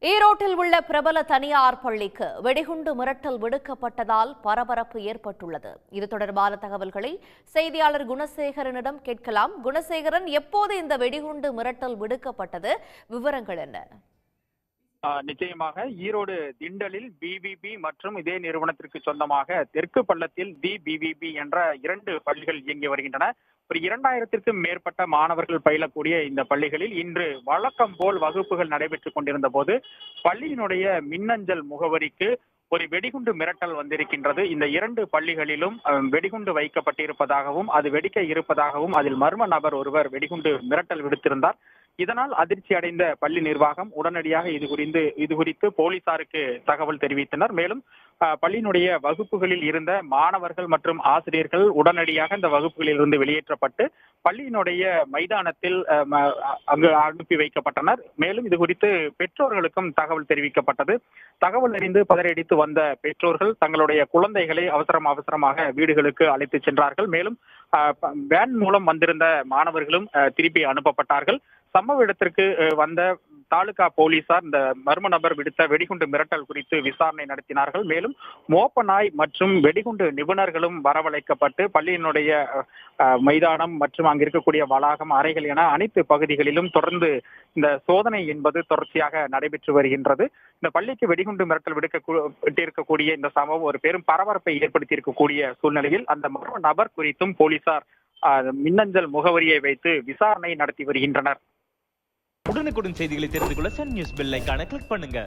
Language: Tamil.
ஈரோட்டில் உள்ள பிரபல தனியார் பள்ளிக்கு வெடிகுண்டு மிரட்டல் விடுக்கப்பட்டதால் பரபரப்பு ஏற்பட்டுள்ளது. இது தொடர்பான தகவல்களை செய்தியாளர் குணசேகரனிடம் கேட்கலாம். குணசேகரன், எப்போது இந்த வெடிகுண்டு மிரட்டல் விடுக்கப்பட்டது? விவரங்கள் என்ன? நிச்சயமாக ஈரோடு திண்டலில் பிவிபி மற்றும் இதே நிறுவனத்திற்கு சொந்தமாக தெற்கு பள்ளத்தில் தி பிவிபி என்ற 2 பள்ளிகள் இயங்கி வருகின்றன. ஒரு 2000த்திற்கும் மேற்பட்ட மாணவர்கள் பயிலக்கூடிய இந்த பள்ளிகளில் இன்று வழக்கம் போல் வகுப்புகள் நடைபெற்றுக் கொண்டிருந்த போது பள்ளியினுடைய மின்னஞ்சல் முகவரிக்கு ஒரு வெடிகுண்டு மிரட்டல் வந்திருக்கின்றது. இந்த 2 பள்ளிகளிலும் வெடிகுண்டு வைக்கப்பட்டிருப்பதாகவும் அது வெடிக்க இருப்பதாகவும் அதில் மர்ம நபர் ஒருவர் வெடிகுண்டு மிரட்டல் விடுத்திருந்தார். இதனால் அதிர்ச்சி அடைந்த பள்ளி நிர்வாகம் உடனடியாக இது குறித்து போலீசாருக்கு தகவல் தெரிவித்தனர். மேலும் பள்ளியினுடைய வகுப்புகளில் இருந்த மாணவர்கள் மற்றும் ஆசிரியர்கள் உடனடியாக இந்த வகுப்புகளில் இருந்து வெளியேற்றப்பட்டு பள்ளியினுடைய மைதானத்தில் அங்கு அனுப்பி வைக்கப்பட்டனர். மேலும் இது குறித்து பெற்றோர்களுக்கும் தகவல் தெரிவிக்கப்பட்டது. தகவல் அறிந்து பதறியடித்து வந்த பெற்றோர்கள் தங்களுடைய குழந்தைகளை அவசரமாக வீடுகளுக்கு அழைத்து சென்றார்கள். மேலும் வேன் மூலம் வந்திருந்த மாணவர்களும் திருப்பி அனுப்பப்பட்டார்கள். சம்பவ இடத்திற்கு வந்த தாலுகா போலீசார் இந்த மர்ம நபர் விடுத்த வெடிகுண்டு மிரட்டல் குறித்து விசாரணை நடத்தினார்கள். மேலும் மோப்ப நாய் மற்றும் வெடிகுண்டு நிபுணர்களும் வரவழைக்கப்பட்டு பள்ளியினுடைய மைதானம் மற்றும் அங்கு இருக்கக்கூடிய வளாகம், அறைகள் என அனைத்து பகுதிகளிலும் தொடர்ந்து இந்த சோதனை என்பது தொடர்ச்சியாக நடைபெற்று வருகின்றது. இந்த பள்ளிக்கு வெடிகுண்டு மிரட்டல் விடுக்கப்பட்டிருக்கக்கூடிய இந்த சம்பவம் ஒரு பெரும் பரபரப்பை ஏற்படுத்தி இருக்கக்கூடிய சூழ்நிலையில் அந்த மர்ம நபர் குறித்தும் போலீசார் மின்னஞ்சல் முகவரியை வைத்து விசாரணை நடத்தி வருகின்றனர். உடனுக்குடன் செய்திகளை தெரிந்து கொள்ள சன் நியூஸ் பெல் ஐகானை கிளிக் பண்ணுங்க.